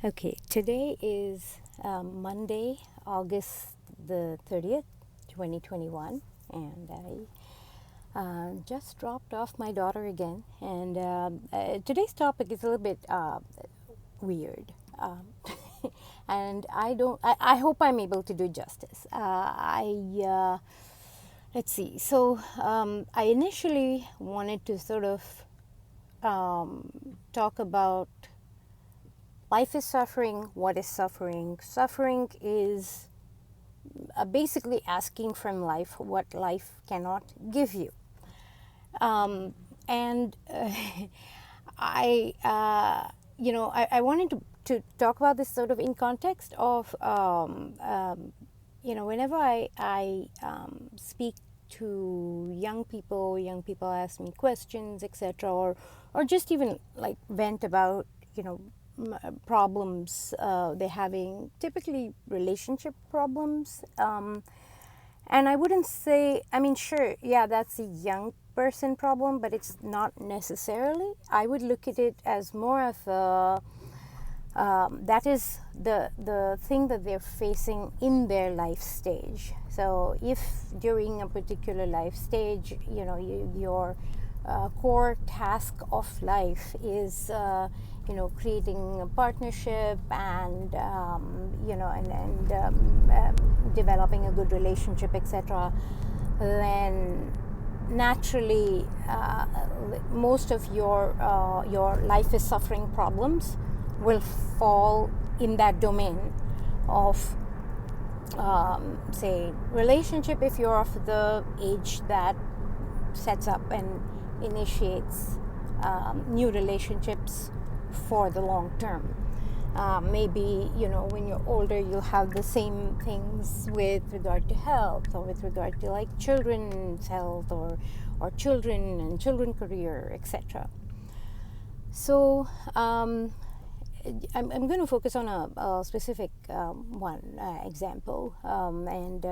Okay, today is Monday, August the 30th, 2021, and I just dropped off my daughter again. And today's topic is a little bit weird. And I hope I'm able to do justice. Let's see. So I initially wanted to sort of talk about life is suffering. What is suffering? Suffering is basically asking from life what life cannot give you. And I wanted to talk about this sort of in context of, whenever I speak to young people ask me questions, etc., or just even like vent about, problems they're having, typically relationship problems. And I wouldn't say, sure, yeah, that's a young person problem, but it's not necessarily. I would look at it as more of a, that is the thing that they're facing in their life stage. So if during a particular life stage, your core task of life is creating a partnership and developing a good relationship, etc., then naturally most of your life is suffering problems will fall in that domain of say relationship, if you're of the age that sets up and initiates new relationships for the long term. Maybe when you're older you'll have the same things with regard to health, or with regard to like children's health, or children and children career, etc. So I'm going to focus on a specific example, and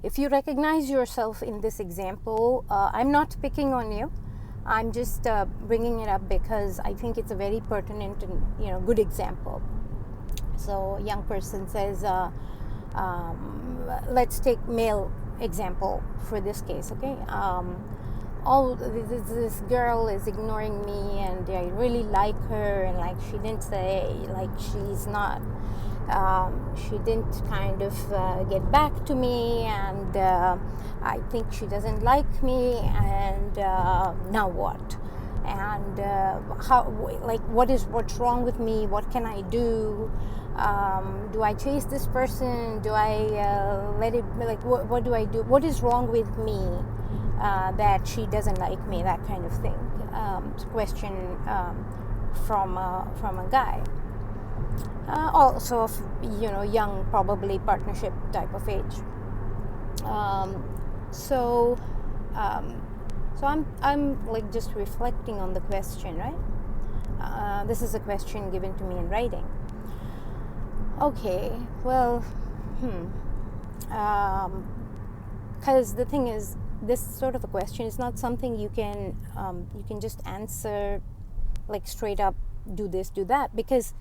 if you recognize yourself in this example, I'm not picking on you. I'm just bringing it up because I think it's a very pertinent and good example. So a young person says, let's take male example for this case, okay? This girl is ignoring me, and I really like her, and like she didn't say, like she's not, she didn't kind of get back to me, and I think she doesn't like me, and now what? And what's wrong with me? What can I do? Do I chase this person? Do I let it, like what do I do? What is wrong with me that she doesn't like me? That kind of thing. It's a question from a guy. Also of young, probably partnership type of age. So I'm like just reflecting on the question, right? This is a question given to me in writing. Okay, well, because the thing is, this sort of a question is not something you can just answer like straight up, do this, do that, because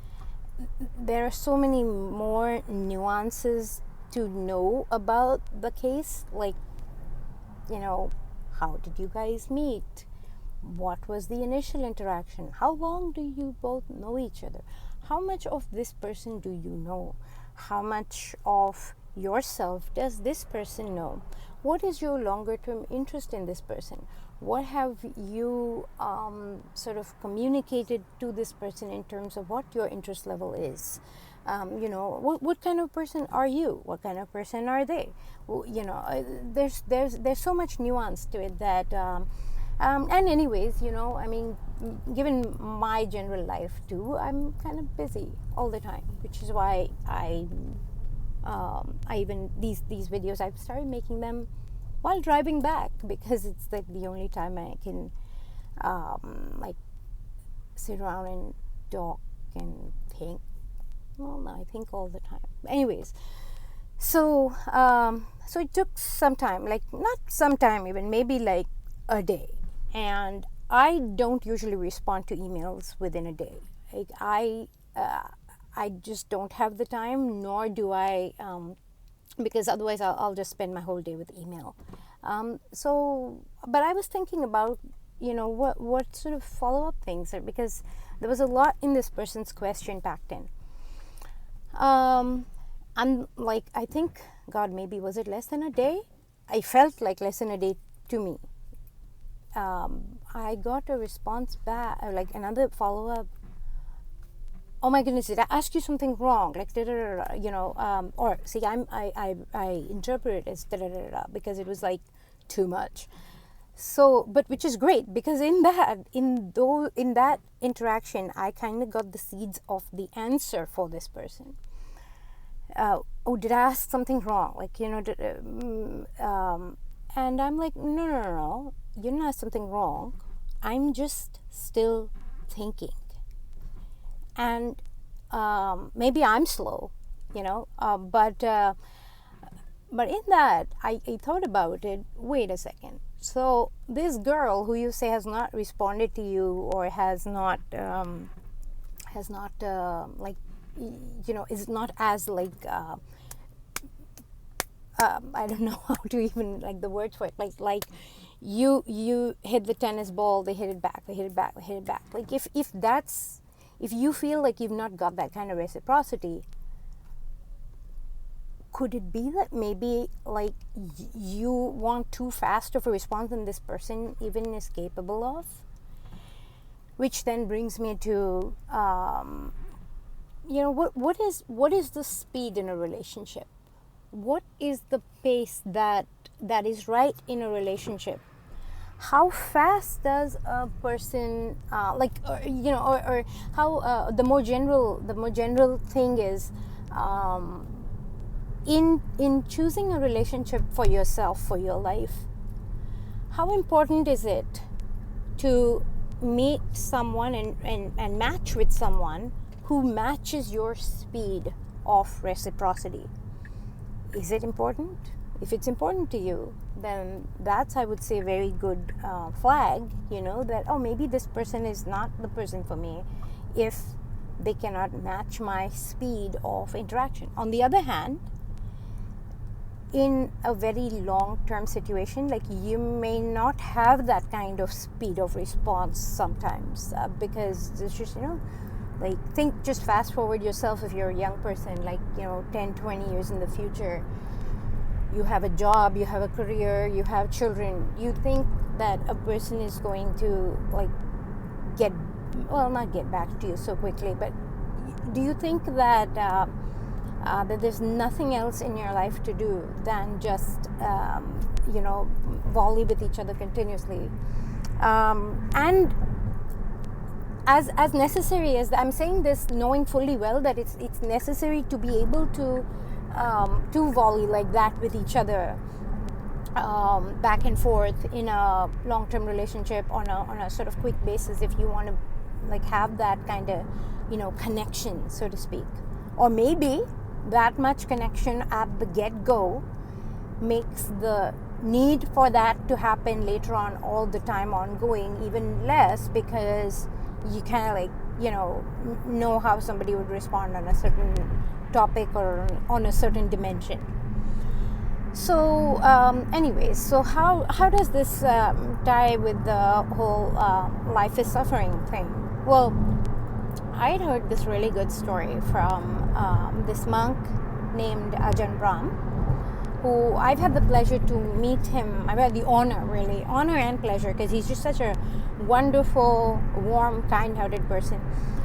there are so many more nuances to know about the case. Like, how did you guys meet? What was the initial interaction? How long do you both know each other? How much of this person do you know? How much of yourself does this person know? What is your longer term interest in this person? What have you sort of communicated to this person in terms of what your interest level is? What kind of person are you? What kind of person are they? There's so much nuance to it that and anyways, given my general life too, I'm kind of busy all the time, which is why I even these videos, I've started making them while driving back, because it's like the only time I can like sit around and talk and think. Well, no, I think all the time. Anyways, so it took some time, like not some time, even maybe like a day. And I don't usually respond to emails within a day. Like I I just don't have the time, nor do I, because otherwise I'll just spend my whole day with email. But I was thinking about, what sort of follow up things are, because there was a lot in this person's question packed in. And like, I think, God, maybe was it less than a day? I felt like less than a day to me. I got a response back, like another follow up. Oh my goodness, did I ask you something wrong? Like, or see, I interpret it as because it was like too much. So, but which is great, because in that interaction, I kind of got the seeds of the answer for this person. Did I ask something wrong? Like, and I'm like, no, you didn't ask something wrong. I'm just still thinking. And maybe I'm slow, but in that, I thought about it. Wait a second. So this girl who you say has not responded to you, or is not as like, I don't know how to even like the words for it. Like you hit the tennis ball, they hit it back, they hit it back, they hit it back. Like if you feel like you've not got that kind of reciprocity, could it be that maybe like you want too fast of a response than this person even is capable of? Which then brings me to, what is the speed in a relationship? What is the pace that is right in a relationship? How fast does a person or how the more general thing is, in choosing a relationship for yourself, for your life, how important is it to meet someone and match with someone who matches your speed of reciprocity? Is it important? If it's important to you, then that's, I would say, a very good flag, that, maybe this person is not the person for me if they cannot match my speed of interaction. On the other hand, in a very long-term situation, like, you may not have that kind of speed of response sometimes, because it's just, just fast forward yourself. If you're a young person, 10, 20 years in the future, you have a job, you have a career, you have children, you think that a person is going to not get back to you so quickly, but do you think that that there's nothing else in your life to do than just volley with each other continuously? And as necessary as I'm saying this, knowing fully well that it's necessary to be able to volley like that with each other, back and forth in a long-term relationship on a sort of quick basis, if you want to have that kind of connection, so to speak. Or maybe that much connection at the get-go makes the need for that to happen later on, all the time, ongoing, even less, because you kind of know how somebody would respond on a certain topic or on a certain dimension. So anyways, so how does this tie with the whole life is suffering thing? Well, I had heard this really good story from this monk named Ajahn Brahm, who I've had the pleasure to meet him. I've had the honor and pleasure, because he's just such a wonderful, warm, kind-hearted person.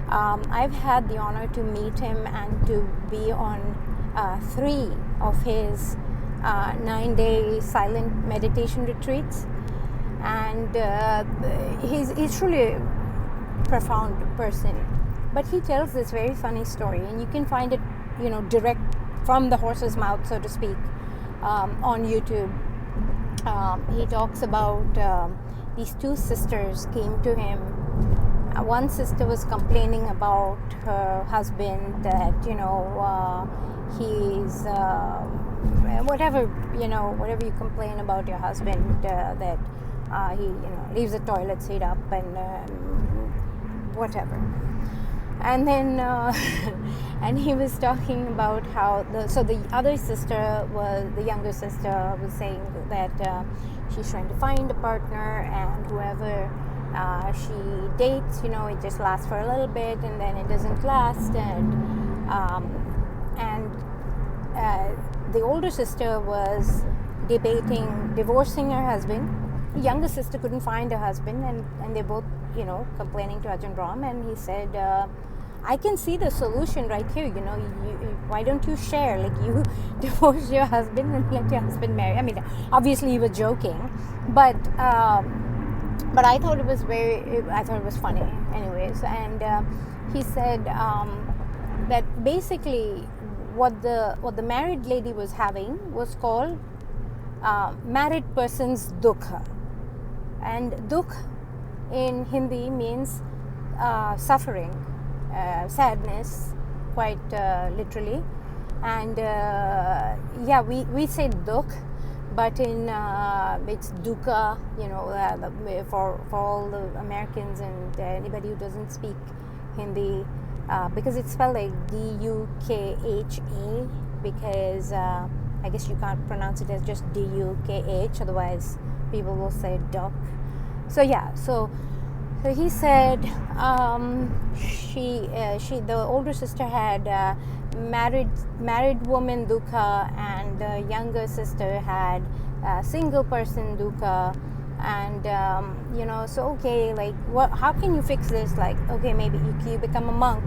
I've had the honor to meet him and to be on 3 of his 9-day silent meditation retreats, and he's truly a profound person. But he tells this very funny story, and you can find it, direct from the horse's mouth, so to speak, on YouTube. He talks about these 2 sisters came to him. One sister was complaining about her husband, that he's whatever you complain about your husband, that he leaves the toilet seat up and whatever. And then and he was talking about how the other sister the younger sister was saying that she's trying to find a partner, and whoever she dates, it just lasts for a little bit and then it doesn't last. And the older sister was debating divorcing her husband. The younger sister couldn't find a husband, and they both, complaining to Ajahn Ram, and he said, I can see the solution right here. Why don't you share? Like, you divorce your husband and let your husband marry. I mean, obviously he was joking, but I thought it was funny, anyways. And he said that basically what the married lady was having was called married person's dukha, and dukh in Hindi means suffering, sadness, quite literally. And we say dukh, but in it's dukkha, for all the Americans and anybody who doesn't speak Hindi, because it's spelled like D-U-K-H-A, because I guess you can't pronounce it as just D-U-K-H, otherwise people will say duck. So he said the older sister had married woman dukkha, and the younger sister had single person dukkha. And so okay, like, how can you fix this? Like, okay, maybe you become a monk.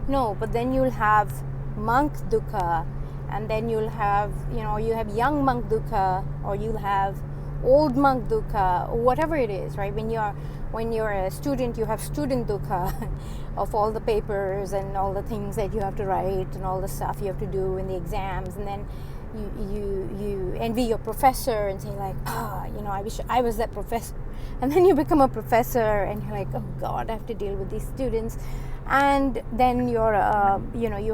No, but then you'll have monk dukkha, and then you'll have you have young monk dukkha, or you'll have old monk dukkha, or whatever it is, right? When you're a student, you have student dukkha of all the papers and all the things that you have to write and all the stuff you have to do in the exams. And then you envy your professor and say like, I wish I was that professor. And then you become a professor and you're like, oh God, I have to deal with these students. And then you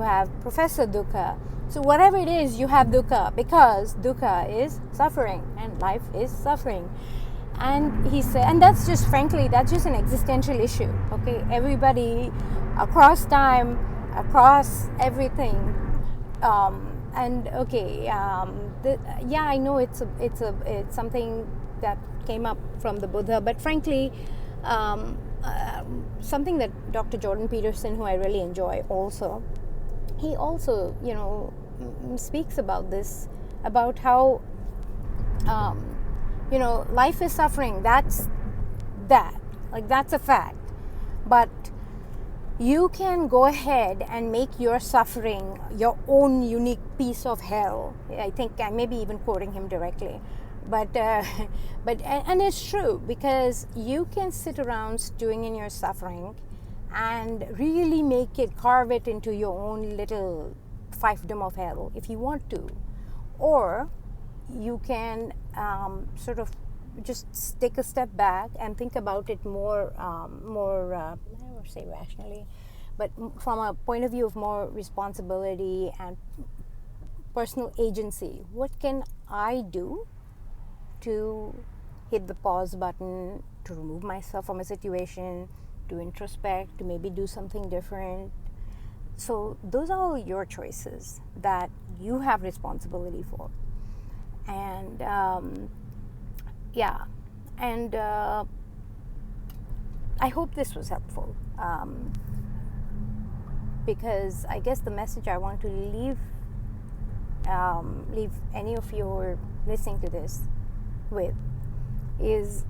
have professor dukkha. So whatever it is, you have dukkha, because dukkha is suffering and life is suffering. And he said, and that's just an existential issue. Okay, everybody across time, across everything. And okay, I know it's something that came up from the Buddha, but frankly, something that Dr. Jordan Peterson, who I really enjoy, he also speaks about this, about how life is suffering. That's a fact. But you can go ahead and make your suffering your own unique piece of hell. I think I may be even quoting him directly, but it's true, because you can sit around stewing in your suffering and really carve it into your own little fiefdom of hell if you want to, or you can sort of just take a step back and think about it more I don't want to say rationally, but from a point of view of more responsibility and personal agency. What can I do to hit the pause button, to remove myself from a situation, to introspect, to maybe do something different? So those are all your choices that you have responsibility for. And I hope this was helpful, because I guess the message I want to leave any of you who are listening to this with is,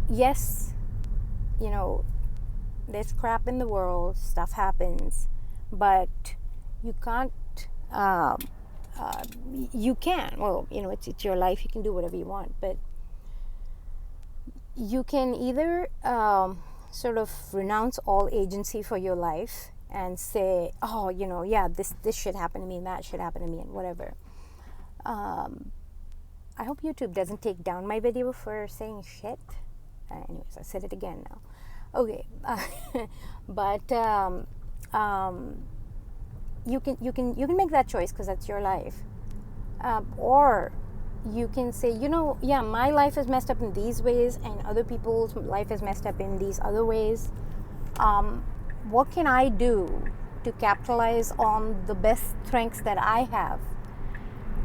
yes, there's crap in the world, stuff happens, but you can't you can, it's your life, you can do whatever you want, but you can either sort of renounce all agency for your life and say, this should happen to me and that should happen to me and whatever. I hope YouTube doesn't take down my video for saying shit. Anyways, I said it again now. Okay, but you can make that choice, because that's your life, or you can say, my life is messed up in these ways, and other people's life is messed up in these other ways. what can I do to capitalize on the best strengths that I have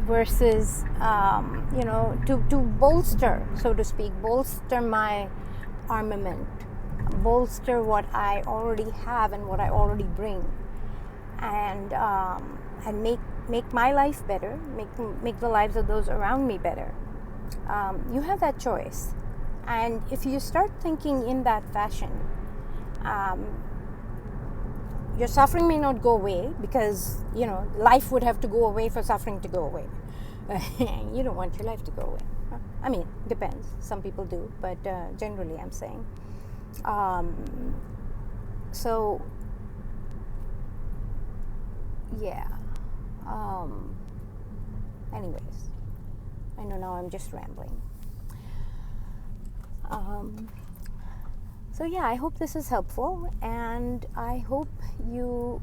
versus, to bolster, so to speak, bolster my armament, bolster what I already have and what I already bring, and make my life better, make the lives of those around me better. You have that choice, and if you start thinking in that fashion, your suffering may not go away, because life would have to go away for suffering to go away. You don't want your life to go away. I mean, depends. Some people do, but generally I'm saying. So yeah. Anyways, I know now I'm just rambling. So yeah, I hope this is helpful, and I hope you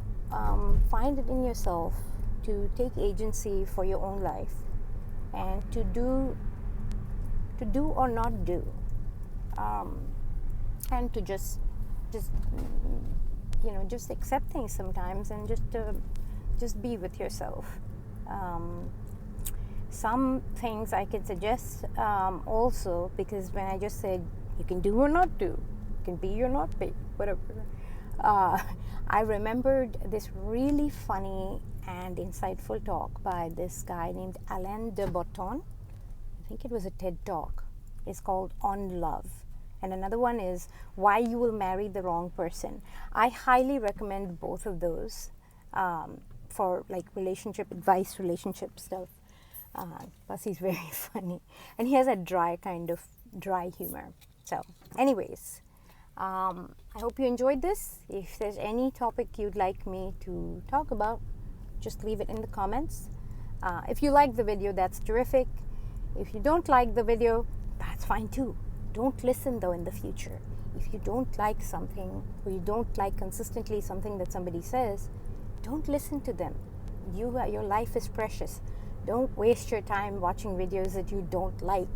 find it in yourself to take agency for your own life, and to do or not do, and to just accept things sometimes, and just be with yourself. Some things I can suggest also, because when I just said you can do or not do, you can be or not be, whatever, I remembered this really funny and insightful talk by this guy named Alain de Botton. I think it was a TED talk. It's called On Love. And another one is Why You Will Marry the Wrong Person. I highly recommend both of those for like relationship advice, relationship stuff. Plus he's very funny, and he has a dry humor. So anyways, I hope you enjoyed this. If there's any topic you'd like me to talk about, just leave it in the comments. If you like the video, that's terrific. If you don't like the video, that's fine too. Don't listen though in the future. If you don't like something, or you don't like consistently something that somebody says, don't listen to them. Your life is precious. Don't waste your time watching videos that you don't like.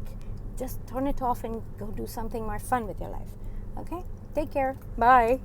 Just turn it off and go do something more fun with your life. Okay? Take care. Bye.